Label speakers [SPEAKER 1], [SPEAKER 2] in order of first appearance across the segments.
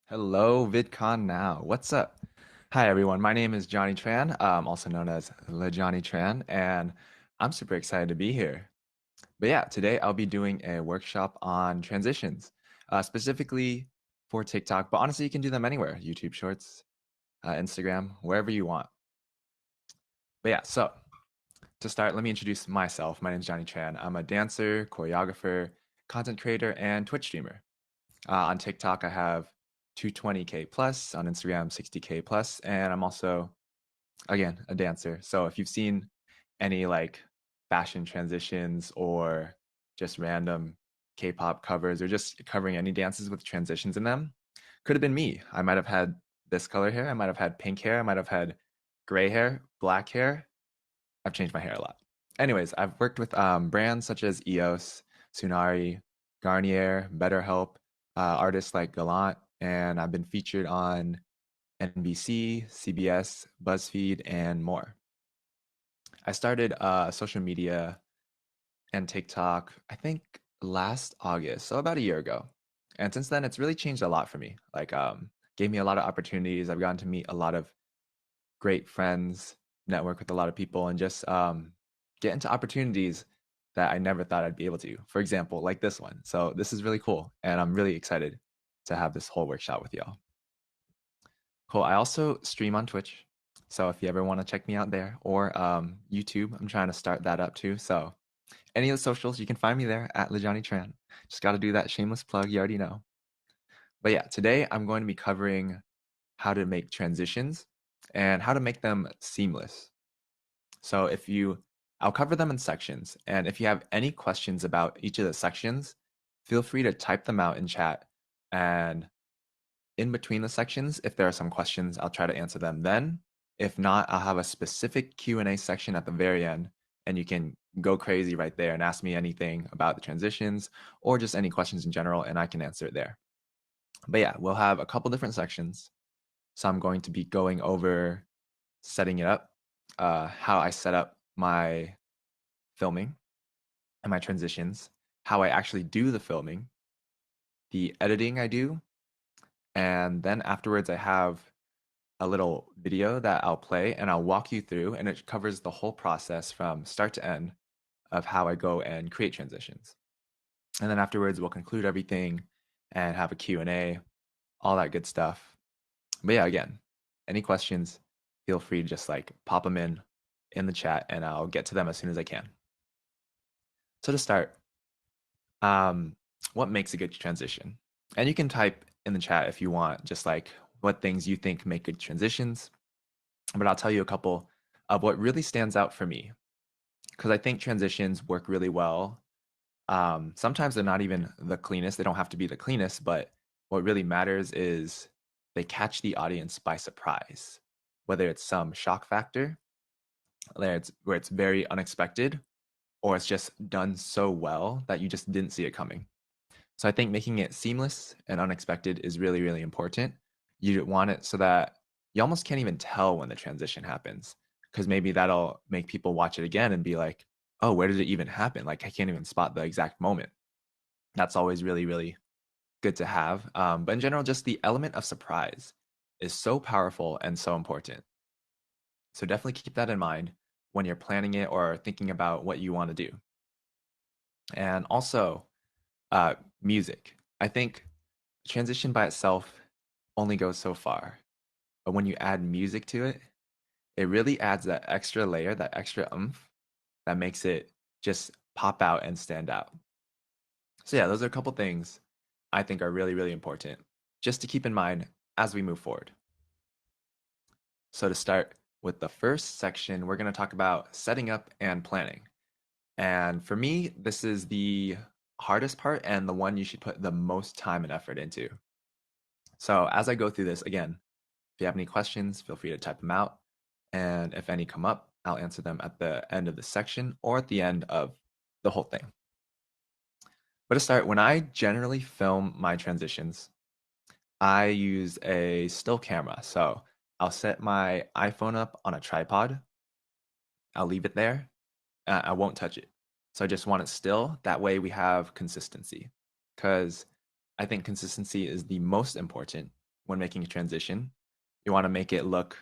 [SPEAKER 1] Hello, VidCon now. What's up? Hi, everyone. My name is Jonny Tran, also known as Le Johnny Tran, and I'm super excited to be here. But yeah, today I'll be doing a workshop on transitions, specifically for TikTok, but honestly, you can do them anywhere, YouTube Shorts, Instagram, wherever you want. But yeah, so to start, let me introduce myself. My name is Jonny Tran. I'm a dancer, choreographer, content creator, and Twitch streamer. On TikTok, I have 220K plus, on Instagram, 60K plus, and I'm also, again, a dancer. So if you've seen any like fashion transitions or just random K-pop covers or just covering any dances with transitions in them, could have been me. I might have had this color hair, I might have had pink hair, I might have had gray hair, black hair. I've changed my hair a lot. Anyways, I've worked with brands such as EOS, Sunari, Garnier, BetterHelp, artists like Gallant, and I've been featured on NBC, CBS, BuzzFeed, and more. I started social media and TikTok, I think last August, so about a year ago. And since then, it's really changed a lot for me. Gave me a lot of opportunities. I've gotten to meet a lot of great friends, network with a lot of people, and just get into opportunities that I never thought I'd be able to. For example, like this one. So this is really cool, and I'm really excited to have this whole workshop with y'all. Cool. I also stream on Twitch, so if you ever want to check me out there, or YouTube, I'm trying to start that up too. So any of the socials, you can find me there at Lejani Tran. Just got to do that shameless plug. You already know. But yeah, today I'm going to be covering how to make transitions and how to make them seamless. So I'll cover them in sections. And if you have any questions about each of the sections, feel free to type them out in chat. And in between the sections, if there are some questions, I'll try to answer them then. If not, I'll have a specific Q&A section at the very end, and you can go crazy right there and ask me anything about the transitions or just any questions in general, and I can answer it there. But yeah, we'll have a couple different sections. So I'm going to be going over setting it up, how I set up my filming and my transitions, how I actually do the filming, the editing I do, and then afterwards I have a little video that I'll play and I'll walk you through, and it covers the whole process from start to end of how I go and create transitions. And then afterwards we'll conclude everything and have a Q&A, all that good stuff. But yeah, again, any questions, feel free to just like pop them in the chat and I'll get to them as soon as I can. So to start, um, what makes a good transition? And you can type in the chat if you want, just like what things you think make good transitions. But I'll tell you a couple of what really stands out for me, because I think transitions work really well. Sometimes they're not even the cleanest, they don't have to be the cleanest, but what really matters is they catch the audience by surprise, whether it's some shock factor, where it's very unexpected, or it's just done so well that you just didn't see it coming. So I think making it seamless and unexpected is really, really important. You want it so that you almost can't even tell when the transition happens, because maybe that'll make people watch it again and be like, oh, where did it even happen? Like, I can't even spot the exact moment. That's always really, really good to have. But in general, just the element of surprise is so powerful and so important. So definitely keep that in mind when you're planning it or thinking about what you want to do. And also, music. I think transition by itself only goes so far, but when you add music to it, it really adds that extra layer, that extra oomph that makes it just pop out and stand out. So yeah, those are a couple things I think are really, really important just to keep in mind as we move forward. So to start with the first section, we're going to talk about setting up and planning. And for me, this is the hardest part and the one you should put the most time and effort into. So as I go through this, again, if you have any questions, feel free to type them out. And if any come up, I'll answer them at the end of the section or at the end of the whole thing. But to start, when I generally film my transitions, I use a still camera. So I'll set my iPhone up on a tripod. I'll leave it there. I won't touch it. So I just want it still. That way we have consistency. Because I think consistency is the most important when making a transition. You want to make it look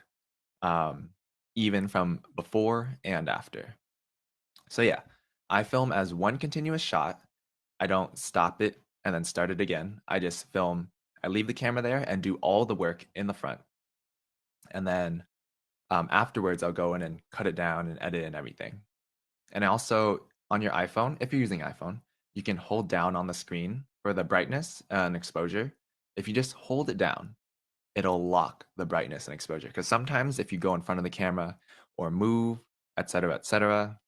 [SPEAKER 1] um, even from before and after. So yeah, I film as one continuous shot. I don't stop it and then start it again. I just film, I leave the camera there and do all the work in the front. And then afterwards, I'll go in and cut it down and edit and everything. And also on your iPhone, if you're using iPhone, you can hold down on the screen for the brightness and exposure. If you just hold it down, it'll lock the brightness and exposure. Because sometimes if you go in front of the camera or move, etc.,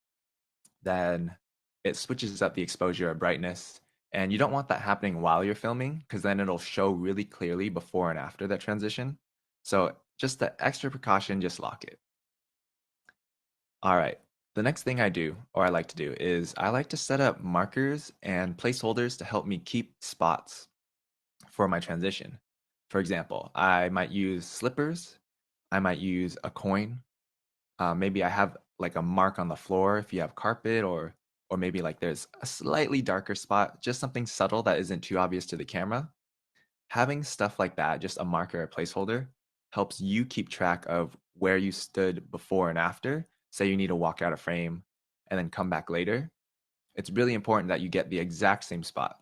[SPEAKER 1] then it switches up the exposure or brightness. And you don't want that happening while you're filming, because then it'll show really clearly before and after that transition. So just the extra precaution, just lock it. All right. The next thing I do, or I like to do, is I like to set up markers and placeholders to help me keep spots for my transition. For example, I might use slippers, I might use a coin. Maybe I have like a mark on the floor if you have carpet, or maybe like there's a slightly darker spot, just something subtle that isn't too obvious to the camera. Having stuff like that, just a marker or placeholder, helps you keep track of where you stood before and after. Say you need to walk out of frame and then come back later. It's really important that you get the exact same spot.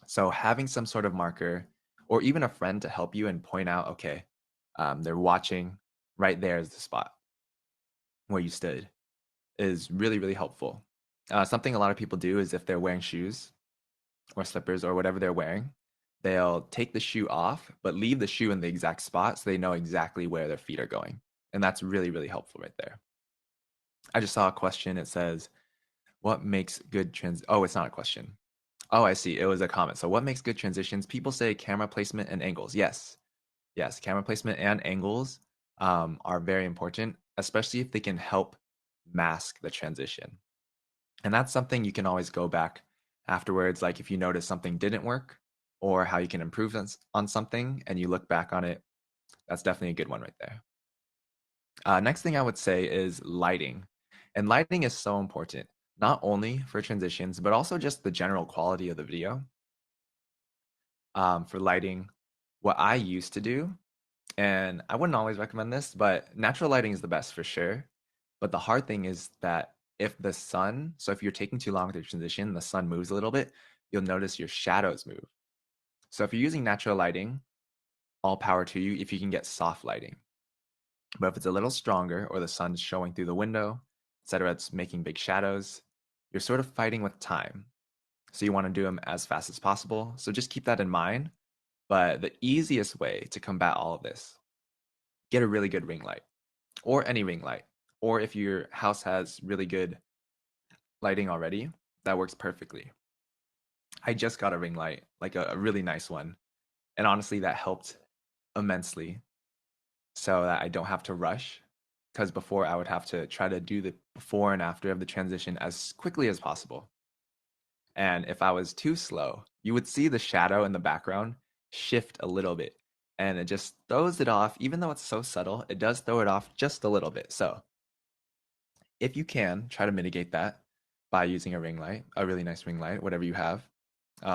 [SPEAKER 1] So having some sort of marker or even a friend to help you and point out, okay, they're watching, right there is the spot where you stood, is really, really helpful. Something a lot of people do is if they're wearing shoes or slippers or whatever they're wearing, they'll take the shoe off, but leave the shoe in the exact spot so they know exactly where their feet are going. And that's really, really helpful right there. I just saw a question. It says, what makes good trans? Oh, it's not a question. Oh, I see. It was a comment. So, what makes good transitions? People say camera placement and angles. Yes, yes, camera placement and angles are very important, especially if they can help mask the transition. And that's something you can always go back afterwards. Like if you notice something didn't work or how you can improve on something and you look back on it, that's definitely a good one right there. Next thing I would say is lighting. And lighting is so important, not only for transitions, but also just the general quality of the video. For lighting, what I used to do, and I wouldn't always recommend this, but natural lighting is the best for sure. But the hard thing is that if the sun, so if you're taking too long to transition, the sun moves a little bit, you'll notice your shadows move. So if you're using natural lighting, all power to you if you can get soft lighting. But if it's a little stronger or the sun's showing through the window, etc., it's making big shadows, you're sort of fighting with time. So you want to do them as fast as possible. So just keep that in mind. But the easiest way to combat all of this, get a really good ring light or any ring light. Or if your house has really good lighting already, that works perfectly. I just got a ring light, like a really nice one. And honestly, that helped immensely so that I don't have to rush. Because before I would have to try to do the before and after of the transition as quickly as possible. And if I was too slow, you would see the shadow in the background shift a little bit. And it just throws it off. Even though it's so subtle, it does throw it off just a little bit. So if you can, try to mitigate that by using a ring light, a really nice ring light, whatever you have.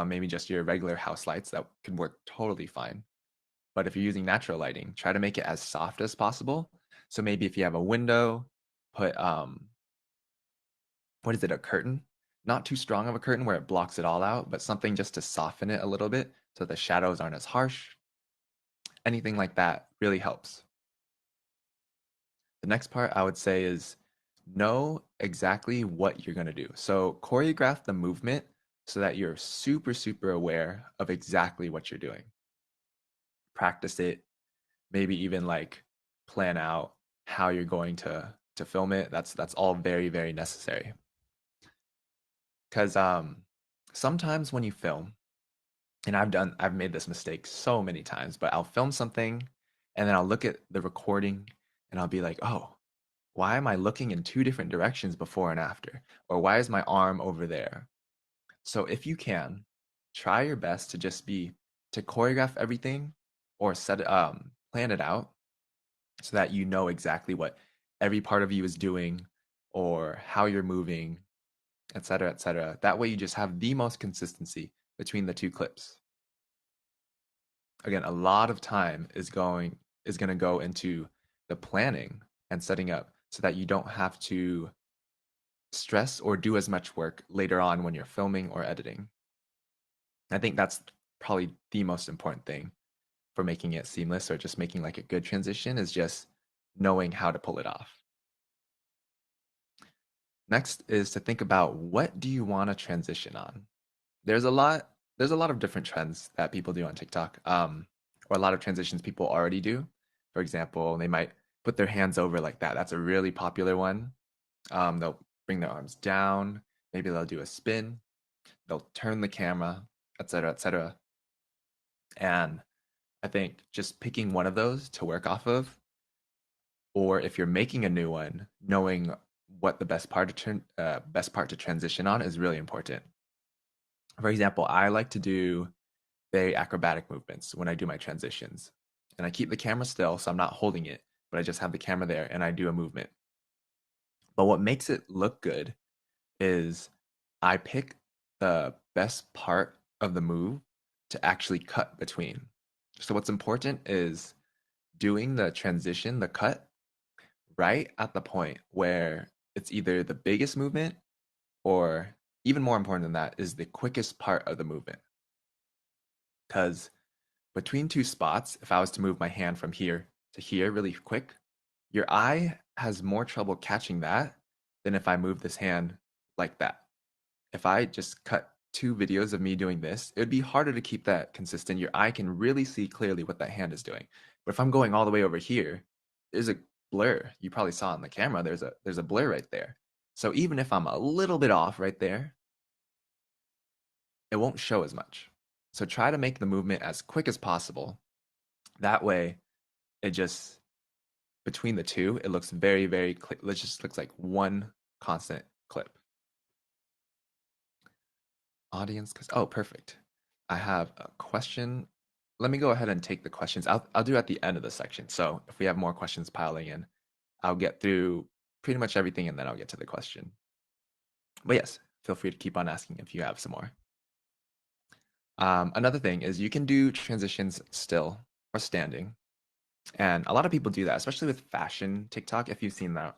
[SPEAKER 1] Maybe just your regular house lights that can work totally fine. But if you're using natural lighting, try to make it as soft as possible. So maybe if you have a window, put what is it, a curtain? Not too strong of a curtain where it blocks it all out, but something just to soften it a little bit so the shadows aren't as harsh. Anything like that really helps. The next part I would say is know exactly what you're going to do. So choreograph the movement so that you're super, super aware of exactly what you're doing. Practice it, maybe even like plan out how you're going to film it. That's all very, very necessary. Because sometimes when you film, and I've made this mistake so many times, but I'll film something and then I'll look at the recording and I'll be like, oh, why am I looking in two different directions before and after? Or why is my arm over there? So if you can, try your best to just be to choreograph everything or plan it out so that you know exactly what every part of you is doing or how you're moving, etc., etc. That way you just have the most consistency between the two clips. Again, a lot of time is going to go into the planning and setting up so that you don't have to stress or do as much work later on when you're filming or editing. I think that's probably the most important thing for making it seamless or just making like a good transition is just knowing how to pull it off. Next is to think about what do you want to transition on. There's a lot there's a lot of different trends that people do on TikTok. Or a lot of transitions people already do. For example, they might put their hands over like that. That's a really popular one. They'll bring their arms down, maybe they'll do a spin, they'll turn the camera, etc., etc. And I think just picking one of those to work off of, or if you're making a new one, knowing what the best part to transition on is really important. For example, I like to do very acrobatic movements when I do my transitions, and I keep the camera still, so I'm not holding it, but I just have the camera there and I do a movement. But what makes it look good is I pick the best part of the move to actually cut between. So what's important is doing the transition, the cut, right at the point where it's either the biggest movement or even more important than that is the quickest part of the movement. Because between two spots, if I was to move my hand from here to here really quick, your eye has more trouble catching that than if I move this hand like that. If I just cut two videos of me doing this, it would be harder to keep that consistent. Your eye can really see clearly what that hand is doing. But if I'm going all the way over here, there's a blur. You probably saw on the camera, there's a blur right there. So even if I'm a little bit off right there, it won't show as much. So try to make the movement as quick as possible. That way, it just between the two, it looks very, very clear. It just looks like one constant clip. Audience, because oh, perfect. I have a question. Let me go ahead and take the questions. I'll do at the end of the section. So if we have more questions piling in, I'll get through pretty much everything and then I'll get to the question. But yes, feel free to keep on asking if you have some more. Another thing is you can do transitions still or standing. And a lot of people do that, especially with fashion TikTok. If you've seen that,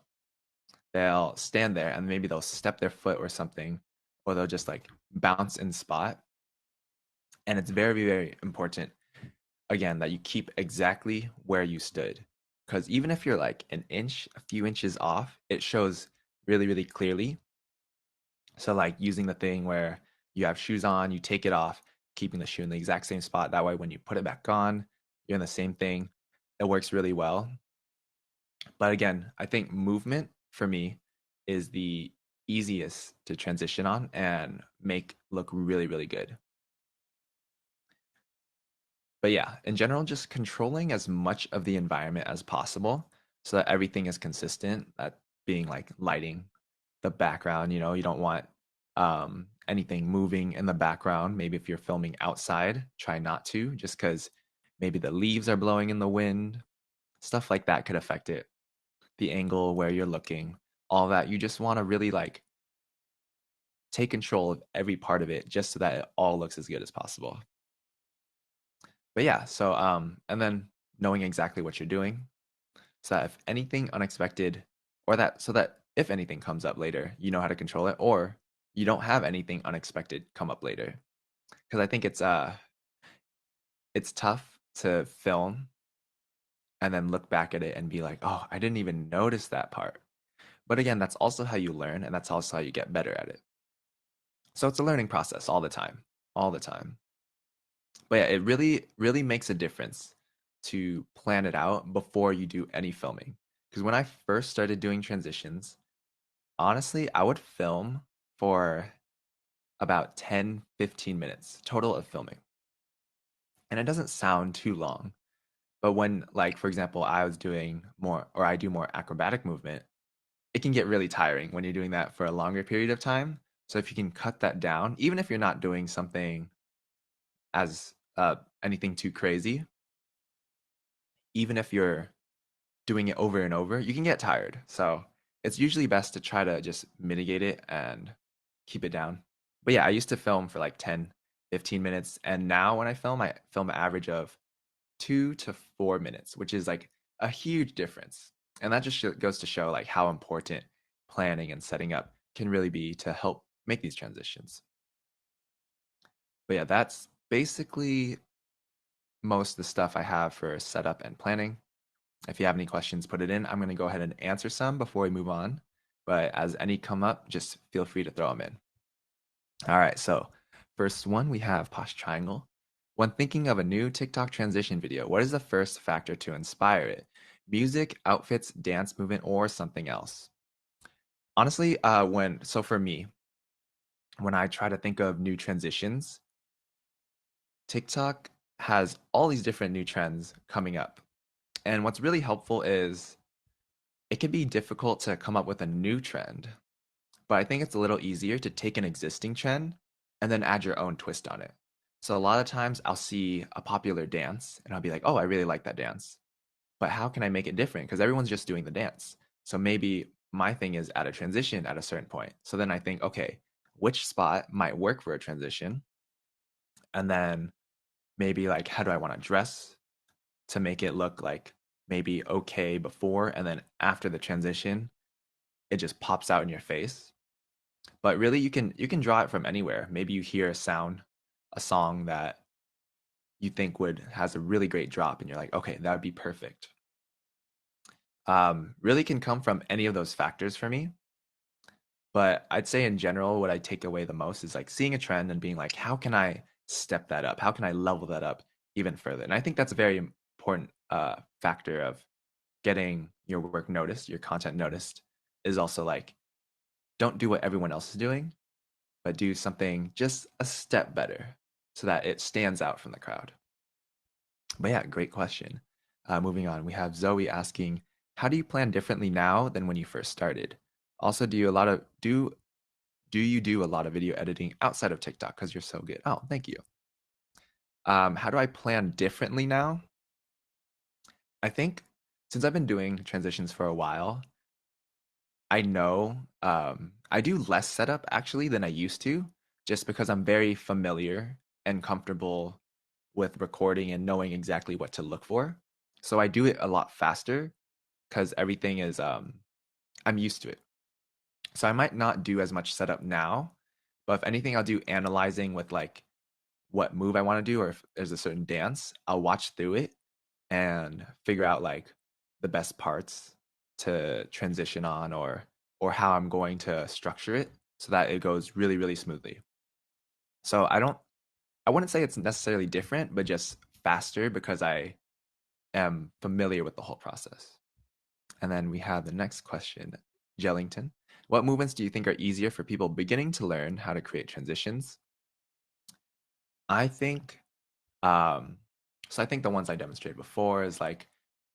[SPEAKER 1] they'll stand there and maybe they'll step their foot or something, or they'll just like bounce in spot. And it's very, very important, again, that you keep exactly where you stood. Because even if you're like an inch, a few inches off, it shows really, really clearly. So, like using the thing where you have shoes on, you take it off, keeping the shoe in the exact same spot. That way, when you put it back on, you're in the same thing. It works really well. But again, I think movement for me is the easiest to transition on and make look really, really good. But yeah, in general, just controlling as much of the environment as possible so that everything is consistent. That being like lighting, the background, you don't want anything moving in the background. Maybe if you're filming outside, try not to, just because maybe the leaves are blowing in the wind. Stuff like that could affect it. The angle where you're looking, all that. You just want to really like take control of every part of it just so that it all looks as good as possible. But yeah, so and then knowing exactly what you're doing so that if anything unexpected or that so that if anything comes up later, you know how to control it or you don't have anything unexpected come up later. Because I think it's tough to film and then look back at it and be like, "Oh, I didn't even notice that part." But again, that's also how you learn and that's also how you get better at it. So it's a learning process all the time, all the time. But yeah, it really, really makes a difference to plan it out before you do any filming. Because when I first started doing transitions, honestly, I would film for about 10, 15 minutes total of filming. And it doesn't sound too long. But when, like, for example, I was doing more or I do more acrobatic movement, it can get really tiring when you're doing that for a longer period of time. So if you can cut that down, even if you're not doing something as anything too crazy, even if you're doing it over and over, you can get tired. So it's usually best to try to just mitigate it and keep it down. But yeah, I used to film for like 10, 15 minutes. And now when I film an average of 2 to 4 minutes, which is like a huge difference. And that just goes to show like how important planning and setting up can really be to help make these transitions. But yeah, that's basically most of the stuff I have for setup and planning. If you have any questions, put it in. I'm going to go ahead and answer some before we move on. But as any come up, just feel free to throw them in. All right, so first one, we have Posh Triangle. When thinking of a new TikTok transition video, what is the first factor to inspire it? Music, outfits, dance movement, or something else? Honestly, for me, when I try to think of new transitions, TikTok has all these different new trends coming up. And what's really helpful is it can be difficult to come up with a new trend, but I think it's a little easier to take an existing trend and then add your own twist on it. So a lot of times I'll see a popular dance and I'll be like, oh, I really like that dance. But how can I make it different? Because everyone's just doing the dance. So maybe my thing is at a transition at a certain point. So then I think, okay, which spot might work for a transition? And then maybe like, how do I want to dress to make it look like maybe okay before and then after the transition, it just pops out in your face. But really you can draw it from anywhere. Maybe you hear a song that you think would has a really great drop and you're like, okay, that would be perfect. Really can come from any of those factors for me. But I'd say in general, what I take away the most is like seeing a trend and being like, how can I step that up? How can I level that up even further? And I think that's a very important factor of getting your work noticed, your content noticed, is also like, don't do what everyone else is doing, but do something just a step better so that it stands out from the crowd. But yeah, great question. Moving on, we have Zoe asking, how do you plan differently now than when you first started? Also, do you do a lot of video editing outside of TikTok because you're so good? Oh, thank you. How do I plan differently now? I think since I've been doing transitions for a while, I know I do less setup actually than I used to, just because I'm very familiar and comfortable with recording and knowing exactly what to look for. So I do it a lot faster because everything is I'm used to it. So I might not do as much setup now, but if anything, I'll do analyzing with like what move I want to do, or if there's a certain dance, I'll watch through it and figure out like the best parts to transition on or how I'm going to structure it so that it goes really, really smoothly. So I wouldn't say it's necessarily different, but just faster because I am familiar with the whole process. And then we have the next question, Jellington. What movements do you think are easier for people beginning to learn how to create transitions? I think um I think the ones I demonstrated before is like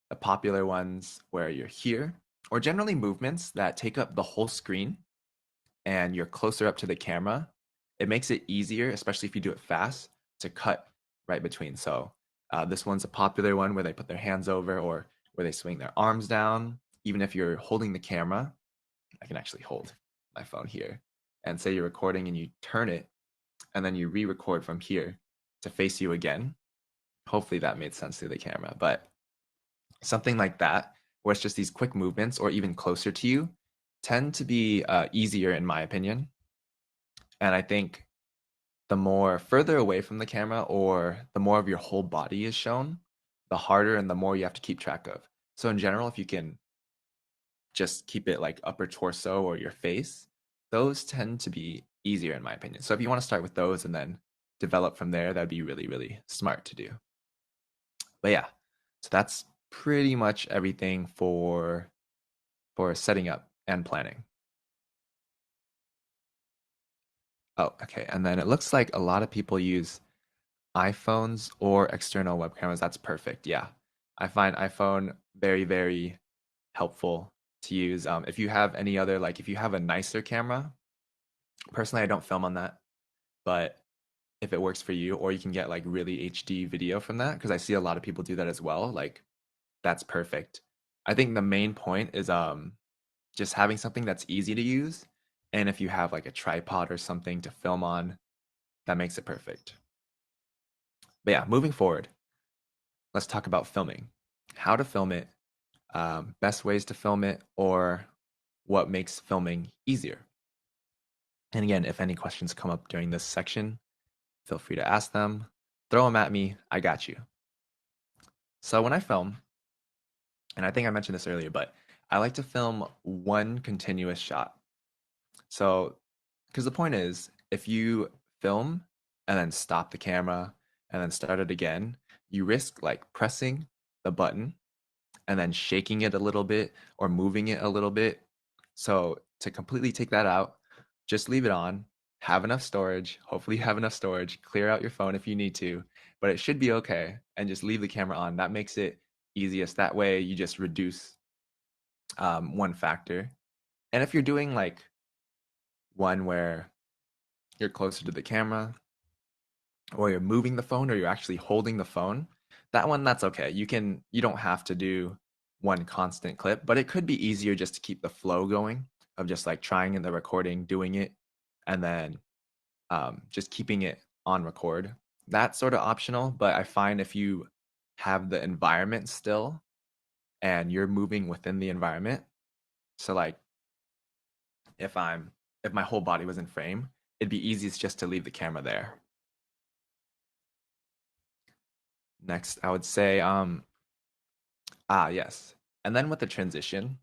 [SPEAKER 1] the popular ones where you're here, or generally movements that take up the whole screen and you're closer up to the camera. It makes it easier, especially if you do it fast, to cut right between. So this one's a popular one where they put their hands over or where they swing their arms down. Even if you're holding the camera, I can actually hold my phone here and say you're recording and you turn it and then you re-record from here to face you again. Hopefully that made sense to the camera, but something like that, where it's just these quick movements or even closer to you, tend to be easier in my opinion. And I think the more further away from the camera or the more of your whole body is shown, the harder and the more you have to keep track of. So in general, if you can just keep it like upper torso or your face, those tend to be easier in my opinion. So if you want to start with those and then develop from there, that'd be really, really smart to do. But yeah, so that's pretty much everything for setting up and planning. Oh, okay. And then it looks like a lot of people use iPhones or external web cameras. That's perfect. Yeah. I find iPhone very, very helpful to use. If you have any other, like if you have a nicer camera, personally, I don't film on that, but if it works for you, or you can get like really HD video from that, because I see a lot of people do that as well. Like that's perfect. I think the main point is just having something that's easy to use. And if you have like a tripod or something to film on, that makes it perfect. But yeah, moving forward. let's talk about filming. How to film it, best ways to film it, or what makes filming easier. And again, if any questions come up during this section, feel free to ask them. Throw them at me. I got you. So when I film, and I think I mentioned this earlier, but I like to film one continuous shot. So, because the point is, if you film and then stop the camera and then start it again, you risk like pressing the button and then shaking it a little bit or moving it a little bit. So, to completely take that out, just leave it on, have enough storage. Hopefully, you have enough storage. Clear out your phone if you need to, but it should be okay. And just leave the camera on. That makes it easiest. That way, you just reduce one factor. And if you're doing like one where you're closer to the camera or you're moving the phone or you're actually holding the phone, that one that's okay. You don't have to do one constant clip, but it could be easier just to keep the flow going of just like trying in the recording, doing it, and then just keeping it on record. That's sort of optional, but I find if you have the environment still and you're moving within the environment, so like if I'm if my whole body was in frame, it'd be easiest just to leave the camera there. Next, I would say yes. And then with the transition,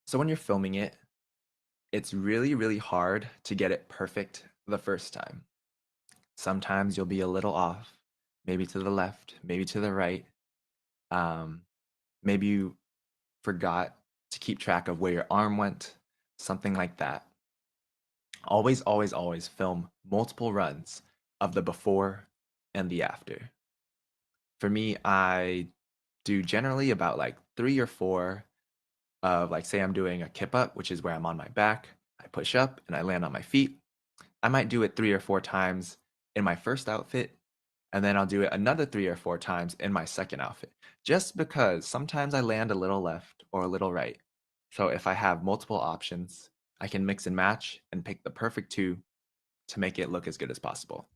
[SPEAKER 1] so when you're filming it, it's really, really hard to get it perfect the first time. Sometimes you'll be a little off, maybe to the left, maybe to the right. Um, maybe you forgot to keep track of where your arm went, something like that. Always, always, always film multiple runs of the before and the after. For me, I do generally about like 3 or 4 of like, say I'm doing a kip up, which is where I'm on my back, I push up and I land on my feet. I might do it 3 or 4 times in my first outfit, and then I'll do it another 3 or 4 times in my second outfit, just because sometimes I land a little left or a little right. So if I have multiple options, I can mix and match and pick the perfect two to make it look as good as possible.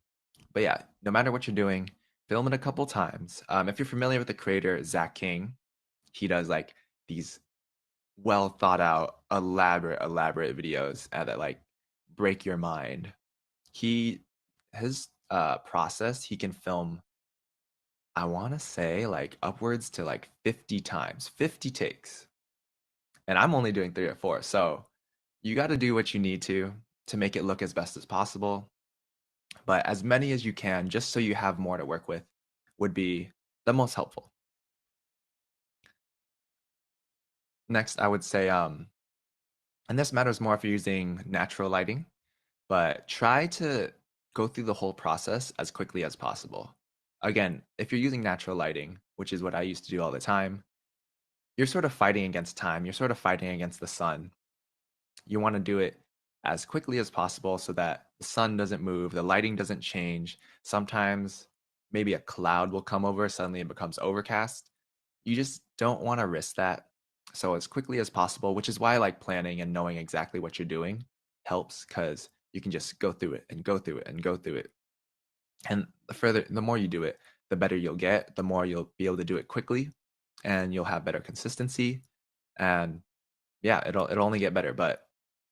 [SPEAKER 1] But yeah, no matter what you're doing, film it a couple times. If you're familiar with the creator Zach King, he does like these well thought out, elaborate videos that like break your mind. He his process, he can film, I want to say like upwards to like 50 times, 50 takes. And I'm only doing 3 or 4. So you got to do what you need to make it look as best as possible. But as many as you can, just so you have more to work with, would be the most helpful. Next, I would say, and this matters more if you're using natural lighting, but try to go through the whole process as quickly as possible. Again, if you're using natural lighting, which is what I used to do all the time, you're sort of fighting against time. You're sort of fighting against the sun. You want to do it as quickly as possible so that the sun doesn't move, the lighting doesn't change. Sometimes maybe a cloud will come over, suddenly it becomes overcast. You just don't want to risk that. So as quickly as possible, which is why I like planning and knowing exactly what you're doing helps, because you can just go through it and go through it and go through it. And the more you do it, the better you'll get, the more you'll be able to do it quickly and you'll have better consistency. And yeah, it'll only get better. But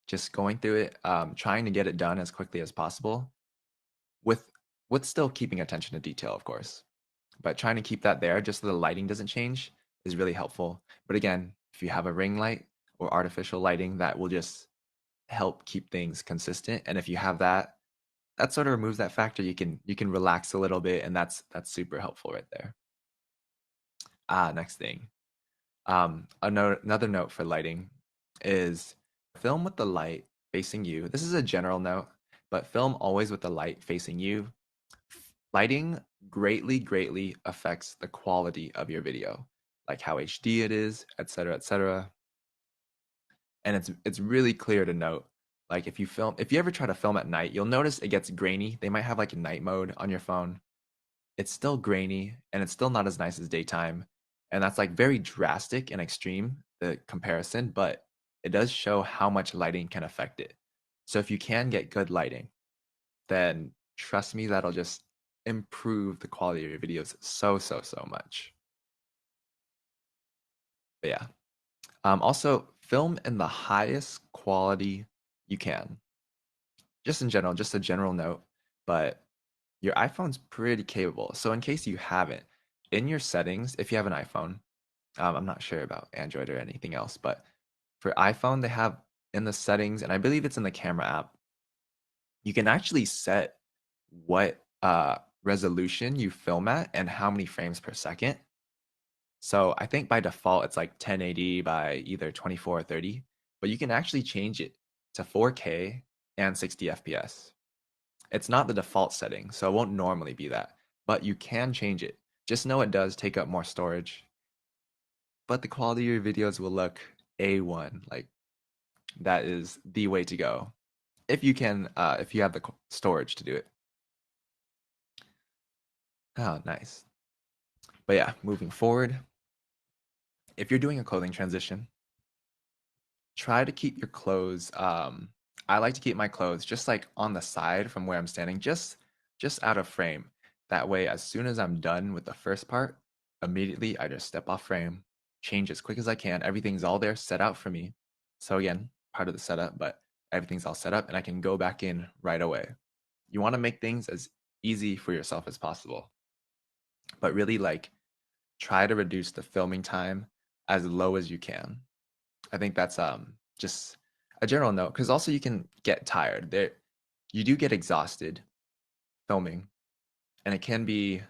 [SPEAKER 1] just going through it, trying to get it done as quickly as possible, with with still keeping attention to detail, of course. But trying to keep that there just so the lighting doesn't change is really helpful. But again, if you have a ring light or artificial lighting, that will just help keep things consistent. And if you have that, that sort of removes that factor. You can relax a little bit, and that's super helpful right there. Next thing. Another note for lighting is film with the light facing you. This is a general note, but film always with the light facing you. Lighting greatly affects the quality of your video, like how HD it is, etc., etc. And it's really clear to note, like if you ever try to film at night, you'll notice it gets grainy. They might have like a night mode on your phone. It's still grainy and it's still not as nice as daytime. And that's like very drastic and extreme, the comparison, but it does show how much lighting can affect it. So if you can get good lighting, then trust me, that'll just improve the quality of your videos so much. But yeah. Also, film in the highest quality you can. Just in general, just a general note, but your iPhone's pretty capable. So in case you haven't, in your settings, if you have an iPhone, I'm not sure about Android or anything else, but for iPhone, they have in the settings, and I believe it's in the camera app, you can actually set what resolution you film at and how many frames per second. So I think by default it's like 1080 by either 24 or 30, but you can actually change it to 4K and 60 FPS. It's not the default setting, so it won't normally be that, but you can change it. Just know it does take up more storage, but the quality of your videos will look A1. Like that is the way to go. If you have the storage to do it. Oh, nice. But yeah, moving forward, if you're doing a clothing transition, try to keep your clothes. I like to keep my clothes just like on the side from where I'm standing, just out of frame. That way, as soon as I'm done with the first part, immediately I just step off frame, change as quick as I can. Everything's all there set out for me. So again, part of the setup, but everything's all set up and I can go back in right away. You want to make things as easy for yourself as possible, but really like try to reduce the filming time as low as you can. I think that's just a general note because also you can get tired. There, you do get exhausted filming, and it can be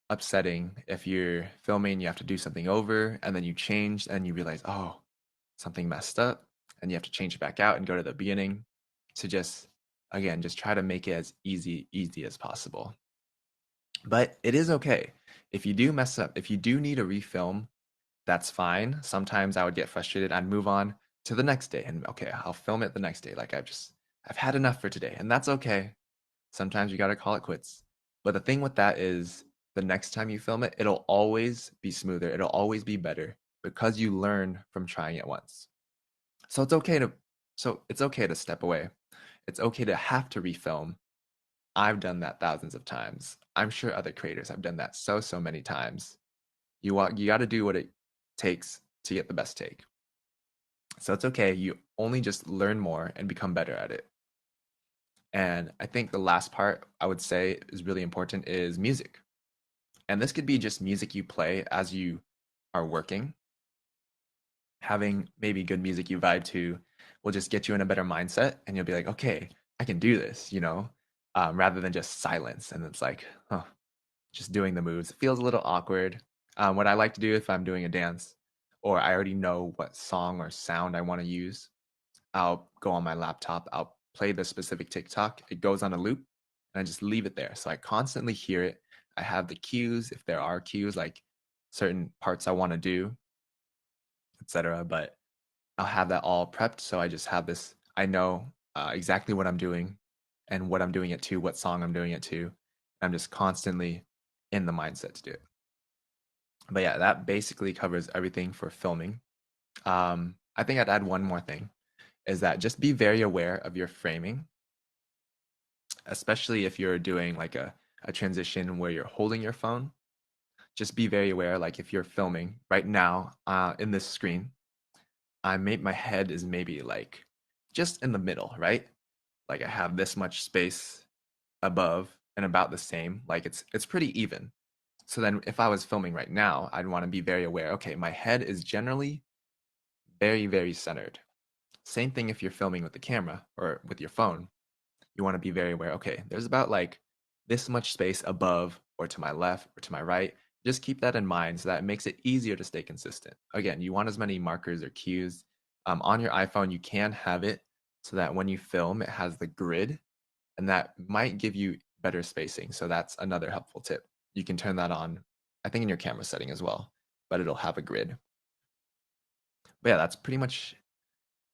[SPEAKER 1] upsetting if you're filming, you have to do something over, and then you change, and you realize, oh, something messed up, and you have to change it back out and go to the beginning. To just again, just try to make it as easy as possible. But it is okay if you do mess up. If you do need a refilm, that's fine. Sometimes I would get frustrated. I'd move on to the next day and okay, I'll film it the next day. Like I've had enough for today. And that's okay. Sometimes you got to call it quits. But the thing with that is the next time you film it, it'll always be smoother. It'll always be better because you learn from trying it once. So it's okay to step away. It's okay to have to refilm. I've done that thousands of times. I'm sure other creators have done that so many times. You got to do what it takes to get the best take. So it's okay. You only just learn more and become better at it. And I think the last part I would say is really important is music. And this could be just music you play as you are working. Having maybe good music you vibe to will just get you in a better mindset and you'll be like, okay, I can do this, rather than just silence. And it's like, oh, just doing the moves. It feels a little awkward. What I like to do if I'm doing a dance or I already know what song or sound I want to use, I'll go on my laptop, I'll play the specific TikTok, it goes on a loop, and I just leave it there. So I constantly hear it. I have the cues, if there are cues, like certain parts I want to do, etc. But I'll have that all prepped. So I just have this, I know exactly what I'm doing and what I'm doing it to, what song I'm doing it to. I'm just constantly in the mindset to do it. But yeah, that basically covers everything for filming. I think I'd add one more thing is that just be very aware of your framing, especially if you're doing like a transition where you're holding your phone. Just be very aware, like if you're filming right now in this screen, my head is maybe like just in the middle, right? Like I have this much space above and about the same. Like it's pretty even. So then if I was filming right now, I'd want to be very aware, okay, my head is generally very centered. Same thing if you're filming with the camera or with your phone. You want to be very aware, okay, there's about like this much space above or to my left or to my right. Just keep that in mind so that it makes it easier to stay consistent. Again, you want as many markers or cues. On your iPhone, you can have it so that when you film, it has the grid and that might give you better spacing. So that's another helpful tip. You can turn that on, I think in your camera setting as well, but it'll have a grid. But yeah, that's pretty much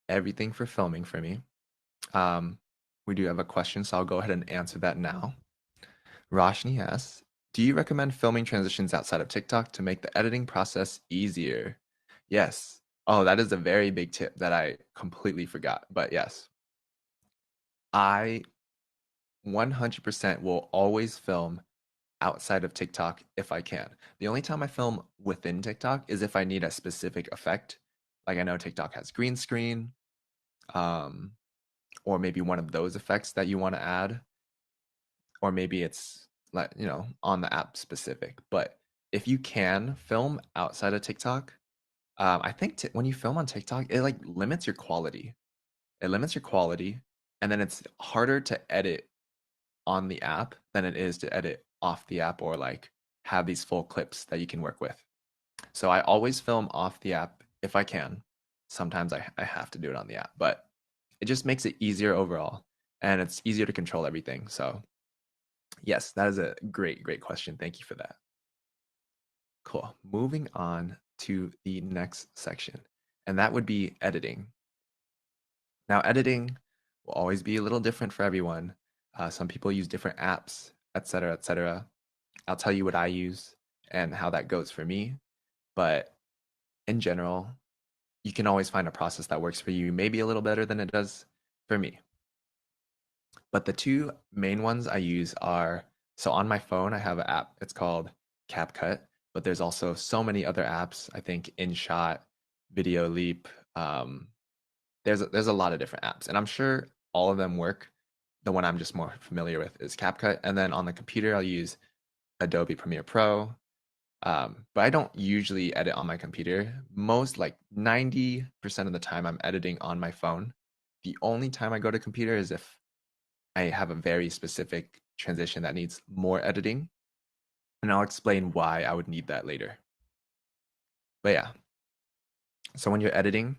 [SPEAKER 1] everything for filming for me. Um, we do have a question, so I'll go ahead and answer that now. Roshni asks, do you recommend filming transitions outside of TikTok to make the editing process easier? Yes. Oh, that is a very big tip that I completely forgot. But yes, I 100% will always film outside of TikTok if I can. The only time I film within TikTok is if I need a specific effect. Like I know TikTok has green screen, um, or maybe one of those effects that you want to add, or maybe it's like, on the app specific. But if you can film outside of TikTok, I think when you film on TikTok, it like limits your quality. It limits your quality, and then it's harder to edit on the app than it is to edit off the app or like have these full clips that you can work with. So I always film off the app if I can. Sometimes I have to do it on the app, but it just makes it easier overall and it's easier to control everything. So, yes, that is a great, great question. Thank you for that. Cool. Moving on to the next section, and that would be editing. Now, editing will always be a little different for everyone. Some people use different apps, etc., etc. I'll tell you what I use and how that goes for me. But in general, you can always find a process that works for you, maybe a little better than it does for me. But the two main ones I use are so on my phone, I have an app. It's called CapCut, but there's also so many other apps. I think InShot, Video Leap. There's a lot of different apps, and I'm sure all of them work. The one I'm just more familiar with is CapCut, and then on the computer I'll use Adobe Premiere Pro. But I don't usually edit on my computer. Most like 90% of the time I'm editing on my phone. The only time I go to computer is if I have a very specific transition that needs more editing, and I'll explain why I would need that later. But yeah, so when you're editing,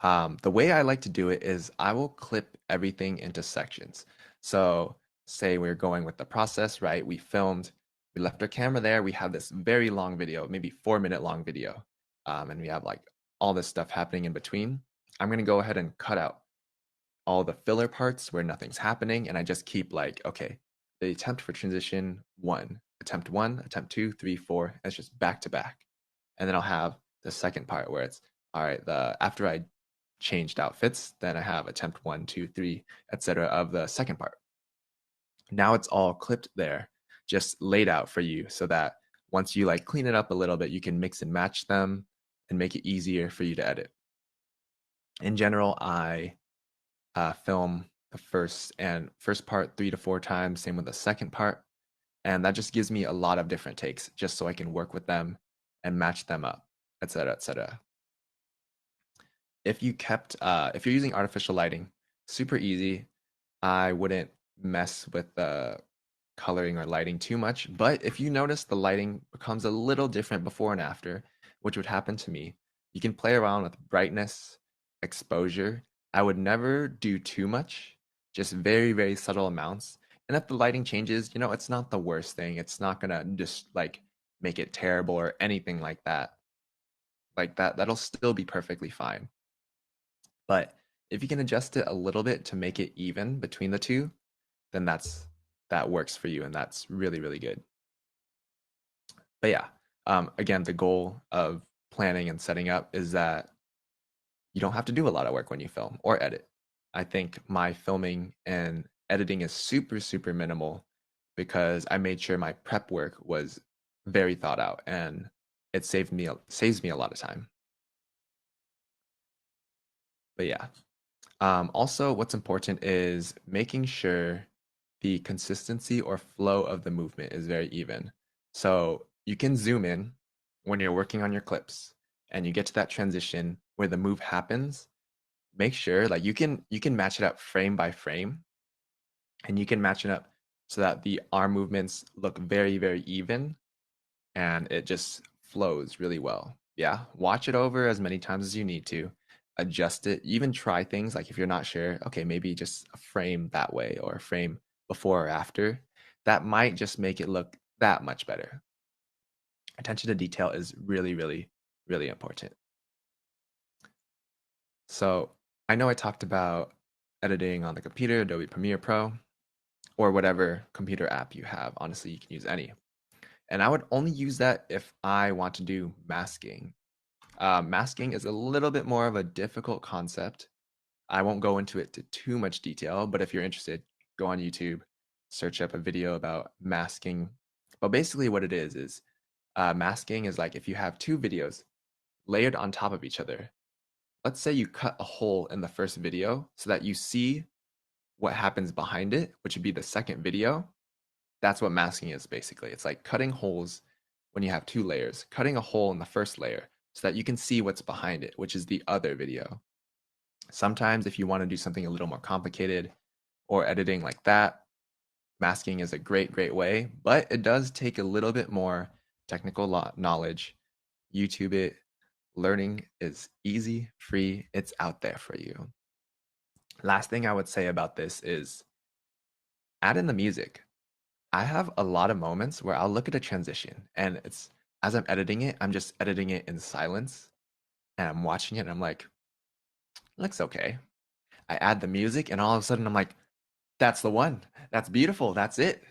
[SPEAKER 1] the way I like to do it is I will clip everything into sections. So, say we're going with the process, right? We filmed, we left our camera there, we have this very long video, maybe 4 minute long video, and we have like all this stuff happening in between. I'm going to go ahead and cut out all the filler parts where nothing's happening, and I just keep like, okay, the attempt for transition one, attempt two, three, four, and it's just back to back. And then I'll have the second part where it's all right, the after I changed outfits, then I have attempt one, two, three, etc. of the second part. Now it's all clipped there, just laid out for you so that once you like clean it up a little bit, you can mix and match them and make it easier for you to edit. In general, I film the first part 3 to 4 times, same with the second part, and that just gives me a lot of different takes just so I can work with them and match them up, etc., etc. If you're using artificial lighting, super easy. I wouldn't mess with the coloring or lighting too much, but if you notice the lighting becomes a little different before and after, which would happen to me, you can play around with brightness, exposure. I would never do too much, just very, very subtle amounts. And if the lighting changes, it's not the worst thing. It's not gonna just like make it terrible or anything like that. Like that'll still be perfectly fine. But if you can adjust it a little bit to make it even between the two, then that works for you and that's really, really good. But yeah, again, the goal of planning and setting up is that you don't have to do a lot of work when you film or edit. I think my filming and editing is super, super minimal because I made sure my prep work was very thought out and it saves me a lot of time. But yeah, also, what's important is making sure the consistency or flow of the movement is very even. So you can zoom in when you're working on your clips and you get to that transition where the move happens. Make sure like you can match it up frame by frame and you can match it up so that the arm movements look very, very even and it just flows really well. Yeah, watch it over as many times as you need to, adjust it, even try things like if you're not sure, okay, maybe just a frame that way or a frame before or after. That might just make it look that much better. Attention to detail is really, really, really important. So I know I talked about editing on the computer, Adobe Premiere Pro, or whatever computer app you have. Honestly, you can use any. And I would only use that if I want to do masking. Masking is a little bit more of a difficult concept. I won't go into it to too much detail, but if you're interested, go on YouTube search up a video about masking. But basically, what it is masking is like if you have two videos layered on top of each other. Let's say you cut a hole in the first video so that you see what happens behind it, which would be the second video. That's what masking is basically. It's like cutting holes when you have two layers, cutting a hole in the first layer so that you can see what's behind it, which is the other video. Sometimes, if you want to do something a little more complicated or editing like that, masking is a great way, but it does take a little bit more technical knowledge. YouTube it. Learning is easy, free, it's out there for you. Last thing I would say about this is add in the music. I have a lot of moments where I'll look at a transition and it's as I'm editing it, I'm just editing it in silence and I'm watching it and I'm like, looks okay. I add the music and all of a sudden I'm like, that's the one. That's beautiful. That's it.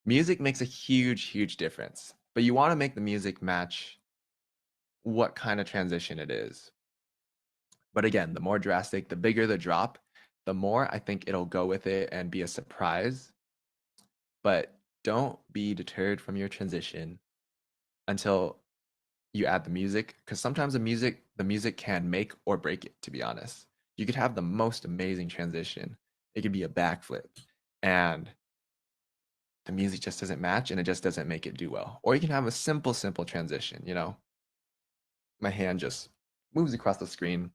[SPEAKER 1] Music makes a huge difference, but you want to make the music match what kind of transition it is. But again, the more drastic, the bigger the drop, the more I think it'll go with it and be a surprise. But don't be deterred from your transition until you add the music, because sometimes the music can make or break it, to be honest. You could have the most amazing transition. It could be a backflip and the music just doesn't match and it just doesn't make it do well. Or you can have a simple transition, my hand just moves across the screen,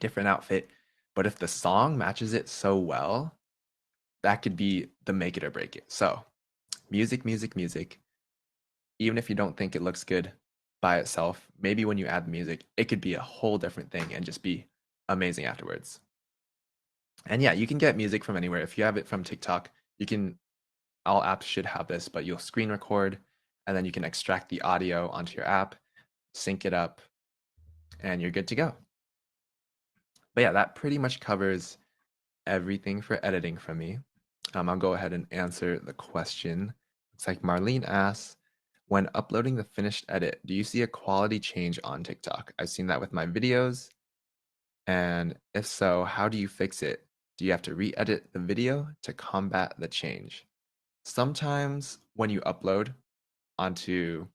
[SPEAKER 1] different outfit. But if the song matches it so well, that could be the make it or break it. So, music. Even if you don't think it looks good by itself, maybe when you add the music, it could be a whole different thing and just be amazing afterwards. And yeah, you can get music from anywhere. If you have it from TikTok, you can, all apps should have this, but you'll screen record and then you can extract the audio onto your app, sync it up, and you're good to go. But yeah, that pretty much covers everything for editing from me. I'll go ahead and answer the question. Looks like Marlene asks, when uploading the finished edit, do you see a quality change on TikTok? I've seen that with my videos. And if so, how do you fix it? Do you have to re-edit the video to combat the change? Sometimes when you upload onto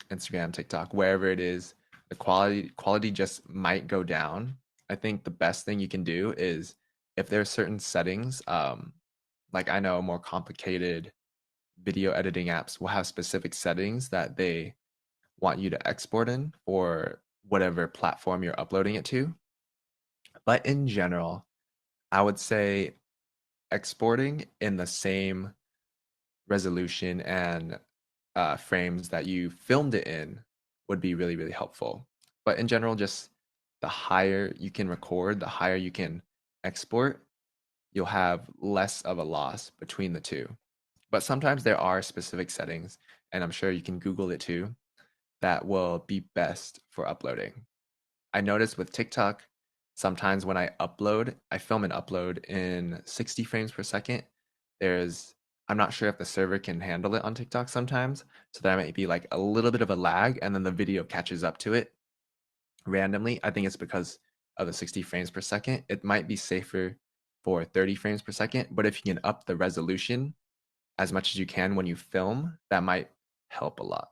[SPEAKER 1] Instagram, TikTok, wherever it is, the quality just might go down. I think the best thing you can do is if there are certain settings, like I know more complicated video editing apps will have specific settings that they want you to export in for whatever platform you're uploading it to. But in general, I would say exporting in the same resolution and frames that you filmed it in would be really helpful. But in general, just the higher you can record, the higher you can export, you'll have less of a loss between the two. But sometimes there are specific settings, and I'm sure you can Google it too, that will be best for uploading. I noticed with TikTok, sometimes when I film and upload in 60 frames per second. I'm not sure if the server can handle it on TikTok sometimes, so there might be like a little bit of a lag and then the video catches up to it randomly. I think it's because of the 60 frames per second. It might be safer for 30 frames per second, but if you can up the resolution as much as you can when you film, that might help a lot.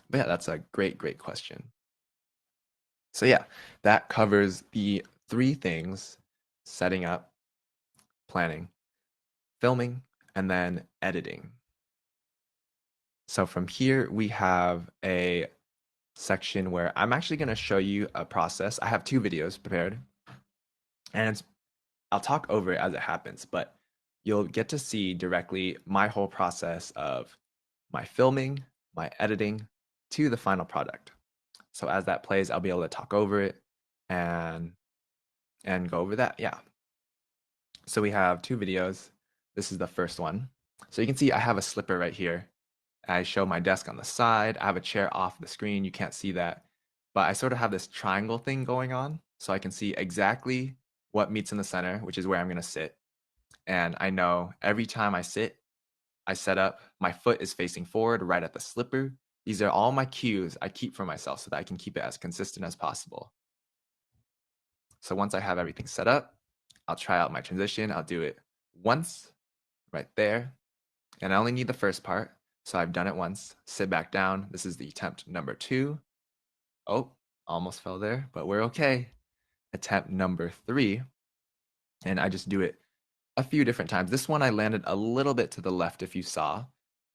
[SPEAKER 1] But yeah, that's a great question. So yeah, that covers the three things: setting up, planning, filming, and then editing. So from here, we have a section where I'm actually going to show you a process. I have two videos prepared, and I'll talk over it as it happens, but you'll get to see directly my whole process of my filming, my editing, to the final product. So as that plays, I'll be able to talk over it and go over that. Yeah. So we have two videos. This is the first one. So you can see I have a slipper right here. I show my desk on the side. I have a chair off the screen. You can't see that. But I sort of have this triangle thing going on. So I can see exactly what meets in the center, which is where I'm going to sit. And I know every time I sit, I set up, my foot is facing forward right at the slipper. These are all my cues I keep for myself so that I can keep it as consistent as possible. So once I have everything set up, I'll try out my transition. I'll do it once, right there. And I only need the first part, so I've done it once. Sit back down. This is the attempt number 2. Oh, almost fell there, but we're okay. Attempt number 3, and I just do it a few different times. This one I landed a little bit to the left if you saw.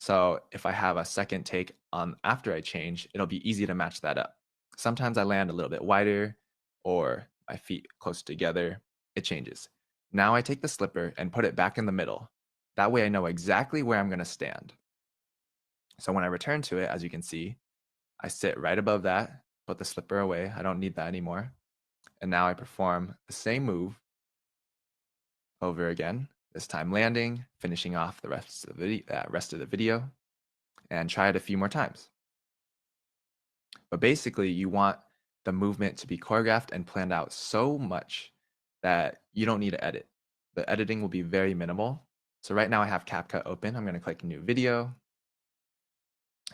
[SPEAKER 1] So if I have a second take on after I change, it'll be easy to match that up. Sometimes I land a little bit wider or my feet close together. It changes. Now I take the slipper and put it back in the middle. That way I know exactly where I'm going to stand. So when I return to it, as you can see, I sit right above that, put the slipper away. I don't need that anymore. And now I perform the same move over again, this time landing, finishing off the rest of the video, and try it a few more times. But basically, you want the movement to be choreographed and planned out so much that you don't need to edit. The editing will be very minimal. So right now I have CapCut open. I'm going to click new video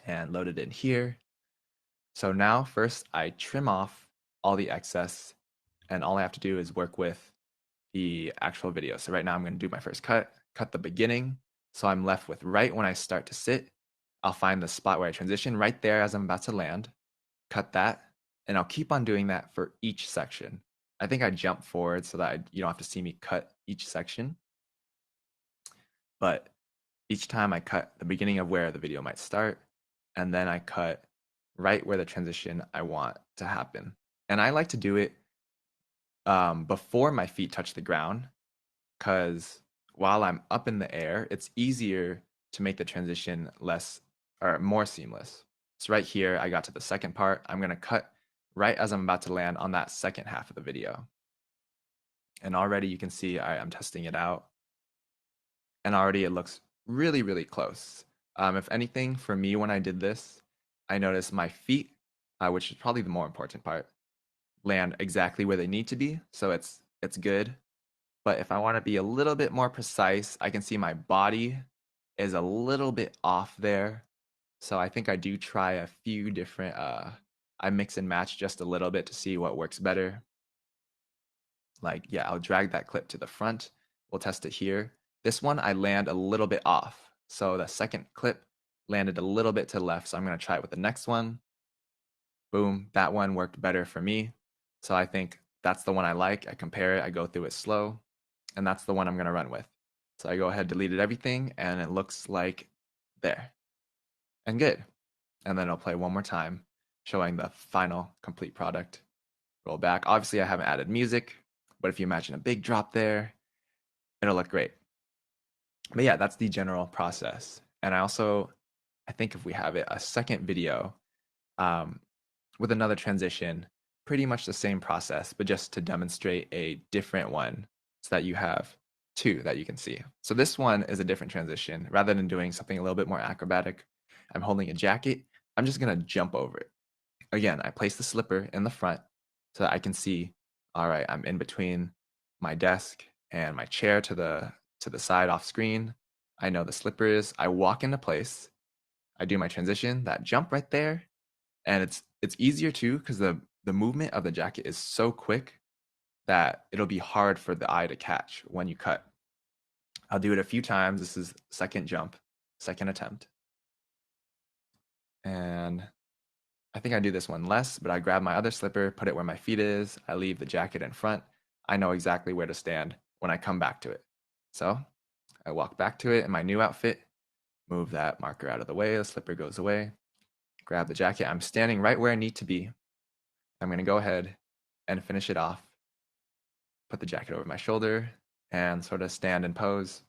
[SPEAKER 1] and load it in here. So now first I trim off all the excess, and all I have to do is work with the actual video. So right now I'm going to do my first cut the beginning. So I'm left with right when I start to sit, I'll find the spot where I transition right there as I'm about to land, cut that, and I'll keep on doing that for each section. I think I jump forward so that you don't have to see me cut each section. But each time I cut the beginning of where the video might start, and then I cut right where the transition I want to happen. And I like to do it before my feet touch the ground, because while I'm up in the air, it's easier to make the transition less or more seamless. So right here, I got to the second part. I'm going to cut right as I'm about to land on that second half of the video. And already you can see I'm testing it out. And already it looks really, really close. If anything, for me, when I did this, I noticed my feet, which is probably the more important part, land exactly where they need to be. So it's good. But if I want to be a little bit more precise, I can see my body is a little bit off there. So I think I do try a few different, I mix and match just a little bit to see what works better. Like, yeah, I'll drag that clip to the front. We'll test it here. This one, I land a little bit off. So the second clip landed a little bit to the left. So I'm going to try it with the next one. Boom, that one worked better for me. So I think that's the one I like. I compare it, I go through it slow, and that's the one I'm going to run with. So I go ahead, deleted everything, and it looks like there. And good. And then I'll play one more time, showing the final complete product. Roll back. Obviously, I haven't added music, but if you imagine a big drop there, it'll look great. But yeah, that's the general process. And I think if we have it, a second video with another transition, pretty much the same process, but just to demonstrate a different one so that you have two that you can see. So this one is a different transition. Rather than doing something a little bit more acrobatic, I'm holding a jacket. I'm just going to jump over it. Again, I place the slipper in the front so that I can see, all right, I'm in between my desk and my chair to the side off screen. I know the slipper is. I walk into place. I do my transition, that jump right there, and it's easier too because the movement of the jacket is so quick that it'll be hard for the eye to catch when you cut. I'll do it a few times. This is second jump, second attempt. And I think I do this one less, but I grab my other slipper, put it where my feet is. I leave the jacket in front. I know exactly where to stand when I come back to it. So I walk back to it in my new outfit, move that marker out of the way, the slipper goes away, grab the jacket. I'm standing right where I need to be. I'm going to go ahead and finish it off. Put the jacket over my shoulder and sort of stand and pose.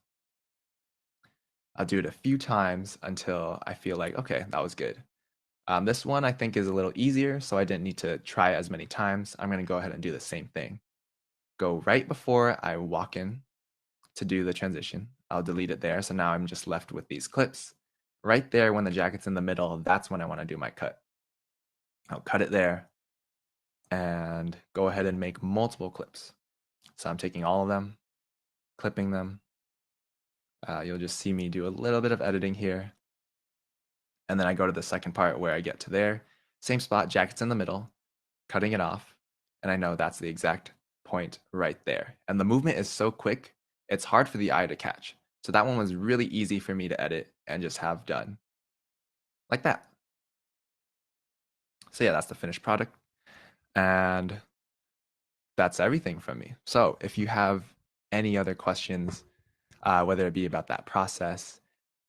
[SPEAKER 1] I'll do it a few times until I feel like, okay, that was good. This one I think is a little easier, so I didn't need to try as many times. I'm going to go ahead and do the same thing. Go right before I walk in to do the transition. I'll delete it there, so now I'm just left with these clips. Right there when the jacket's in the middle, that's when I want to do my cut. I'll cut it there and go ahead and make multiple clips. So I'm taking all of them, clipping them. You'll just see me do a little bit of editing here. And then I go to the second part where I get to there. Same spot, jacket's in the middle, cutting it off. And I know that's the exact point right there. And the movement is so quick, it's hard for the eye to catch. So that one was really easy for me to edit and just have done like that. So yeah, that's the finished product. And that's everything from me. So if you have any other questions, whether it be about that process,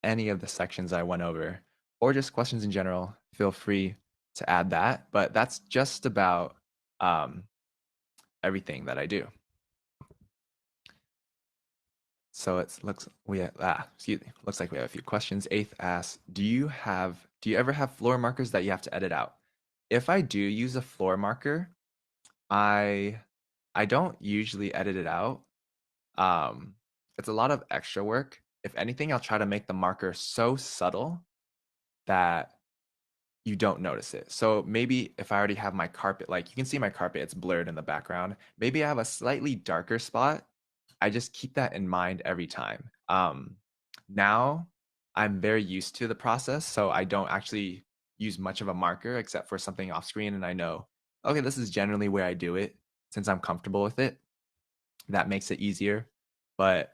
[SPEAKER 1] any of the sections I went over, or just questions in general, feel free to add that. But that's just about um, everything that I do. So it's looks we have, excuse me, looks like we have a few questions. Eighth asks, do you ever have floor markers that you have to edit out? If I do use a floor marker, I I don't usually edit it out. Um, it's a lot of extra work. If anything, I'll try to make the marker so subtle that you don't notice it. So maybe if I already have my carpet, like you can see my carpet, it's blurred in the background. Maybe I have a slightly darker spot. I just keep that in mind every time. Now I'm very used to the process, so I don't actually use much of a marker except for something off screen, and I know, okay, this is generally where I do it since I'm comfortable with it. That makes it easier. But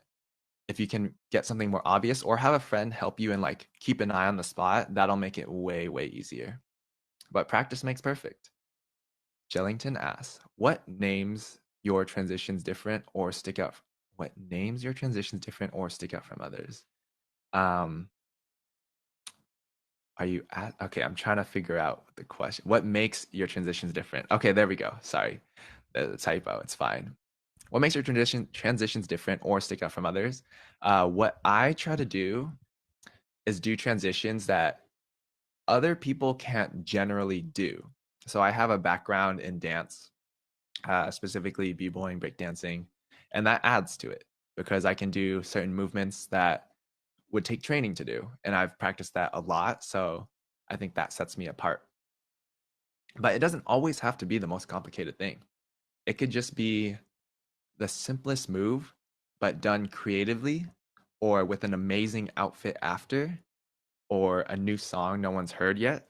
[SPEAKER 1] if you can get something more obvious or have a friend help you and like keep an eye on the spot, that'll make it way, way easier. But practice makes perfect. Jellington asks, what names your transitions different or stick out? What names your transitions different or stick out from others? Um, are you at, okay, I'm trying to figure out the question. What makes your transitions different? Okay, there we go. Sorry. The typo, it's fine. What makes your transitions different or stick out from others? What I try to do is do transitions that other people can't generally do. So I have a background in dance, specifically b-boying, breakdancing, and that adds to it because I can do certain movements that would take training to do, and I've practiced that a lot. So I think that sets me apart. But it doesn't always have to be the most complicated thing. It could just be the simplest move, but done creatively or with an amazing outfit after, or a new song no one's heard yet,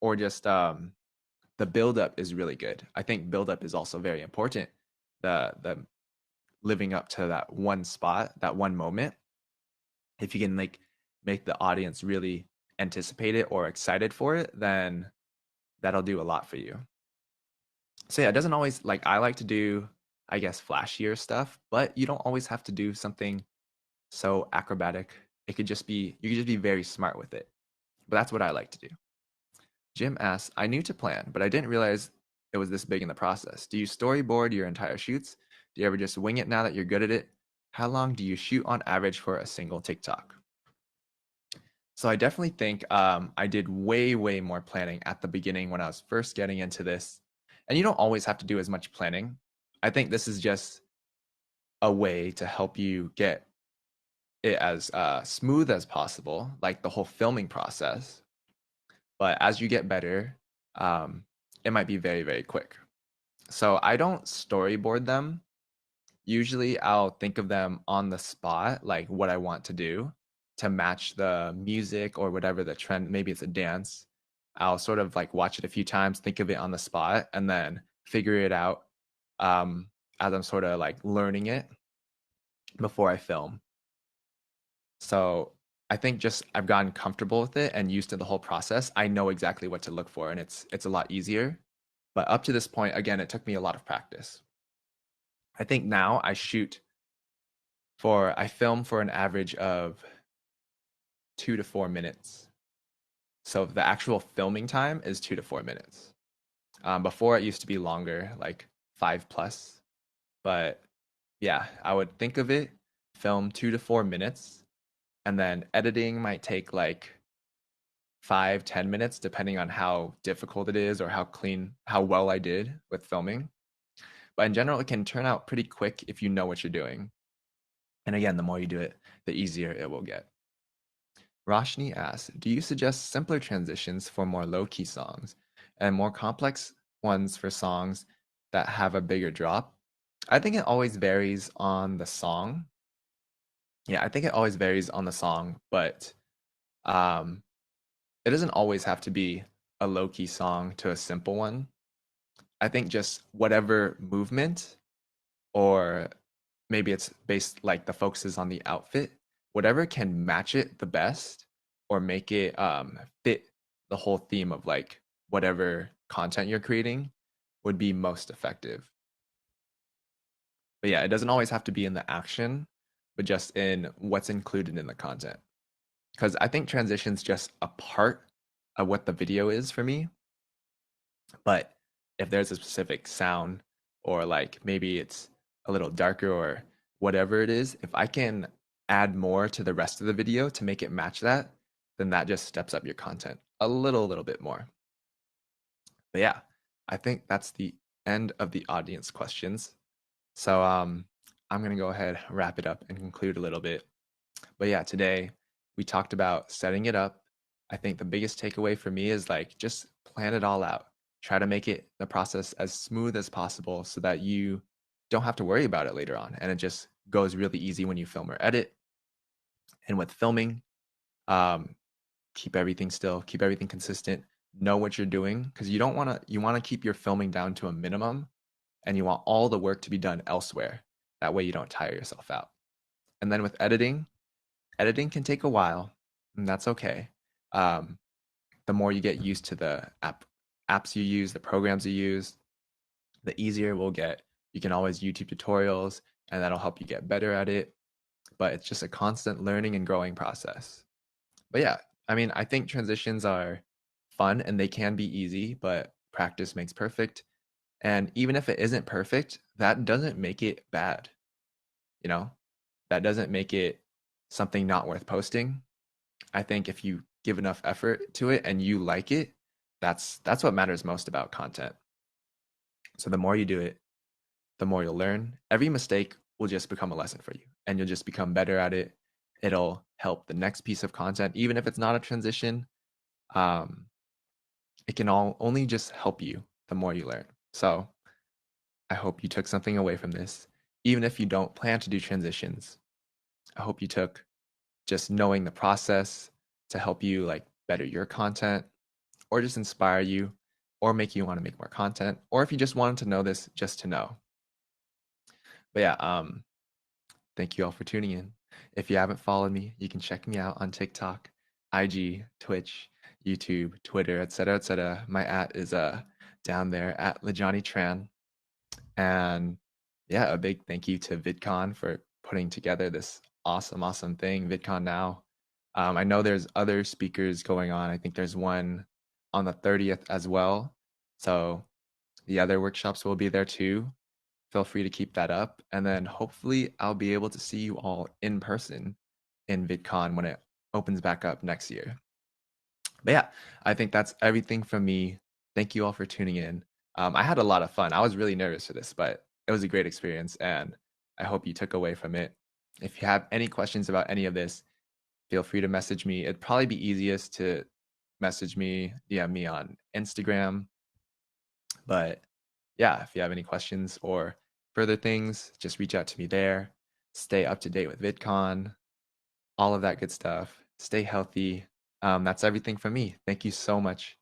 [SPEAKER 1] or just the buildup is really good. I think buildup is also very important. The living up to that one spot, that one moment. If you can like make the audience really anticipate it or excited for it, then that'll do a lot for you. So yeah, it doesn't always like I like to do, I guess, flashier stuff, but you don't always have to do something so acrobatic. It could just be you could just be very smart with it. But that's what I like to do. Jim asks, I knew to plan, but I didn't realize it was this big in the process. Do you storyboard your entire shoots? Do you ever just wing it now that you're good at it? How long do you shoot on average for a single TikTok? So I definitely think I did way, way more planning at the beginning when I was first getting into this. And you don't always have to do as much planning. I think this is just a way to help you get it as smooth as possible, like the whole filming process. But as you get better, um, it might be very, very quick. So I don't storyboard them. Usually I'll think of them on the spot, like what I want to do to match the music or whatever the trend, maybe it's a dance. I'll sort of like watch it a few times, think of it on the spot, and then figure it out um, as I'm sort of like learning it before I film. So I think just I've gotten comfortable with it and used to the whole process. I know exactly what to look for, and it's a lot easier. But up to this point, again, it took me a lot of practice. I think now I film for an average of 2 to 4 minutes. So the actual filming time is 2 to 4 minutes. Before it used to be longer, like 5 plus. But yeah, I would think of it, film 2 to 4 minutes, and then editing might take like 5, 10 minutes, depending on how difficult it is or how clean, how well I did with filming. But in general, it can turn out pretty quick if you know what you're doing. And again, the more you do it, the easier it will get. Roshni asks, do you suggest simpler transitions for more low-key songs and more complex ones for songs that have a bigger drop? I think it always varies on the song. Yeah, I think it always varies on the song, but um, it doesn't always have to be a low-key song to a simple one. I think just whatever movement, or maybe it's based like the focus is on the outfit, whatever can match it the best or make it fit the whole theme of like whatever content you're creating would be most effective. But yeah, it doesn't always have to be in the action, but just in what's included in the content. Because I think transition's just a part of what the video is for me. But if there's a specific sound or like maybe it's a little darker or whatever it is, if I can add more to the rest of the video to make it match that, then that just steps up your content a little bit more. But yeah, I think that's the end of the audience questions. So I'm gonna go ahead, wrap it up, and conclude a little bit. But yeah, today we talked about setting it up. I think the biggest takeaway for me is like just plan it all out. Try to make it the process as smooth as possible so that you don't have to worry about it later on. And it just goes really easy when you film or edit. And with filming, um, keep everything still, keep everything consistent, know what you're doing because you want to keep your filming down to a minimum and you want all the work to be done elsewhere. That way you don't tire yourself out. And then with editing, editing can take a while, and that's okay. Um, the more you get used to the apps you use, the programs you use, the easier it will get. You can always YouTube tutorials, and that'll help you get better at it. But it's just a constant learning and growing process. But yeah, I mean, I think transitions are fun and they can be easy, but practice makes perfect. And even if it isn't perfect, that doesn't make it bad, you know? That doesn't make it something not worth posting. I think if you give enough effort to it and you like it, that's what matters most about content. So the more you do it, the more you'll learn. Every mistake will just become a lesson for you and you'll just become better at it. It'll help the next piece of content, even if it's not a transition. Um, it can all only just help you the more you learn. So I hope you took something away from this. Even if you don't plan to do transitions, I hope you took just knowing the process to help you like better your content or just inspire you or make you want to make more content or if you just wanted to know this just to know. But yeah, thank you all for tuning in. If you haven't followed me, you can check me out on TikTok, IG, Twitch, YouTube, Twitter, etc., etc. My at is down there at Johnny Tran. And yeah, a big thank you to VidCon for putting together this awesome thing, VidCon now. I know there's other speakers going on. I think there's one on the 30th as well. So the other workshops will be there too. Feel free to keep that up. And then hopefully I'll be able to see you all in person in VidCon when it opens back up next year. But yeah, I think that's everything from me. Thank you all for tuning in. I had a lot of fun. I was really nervous for this, but it was a great experience and I hope you took away from it. If you have any questions about any of this, feel free to message me. It'd probably be easiest to message me, DM me on Instagram. But yeah, if you have any questions or further things, just reach out to me there. Stay up to date with VidCon, all of that good stuff. Stay healthy. That's everything from me. Thank you so much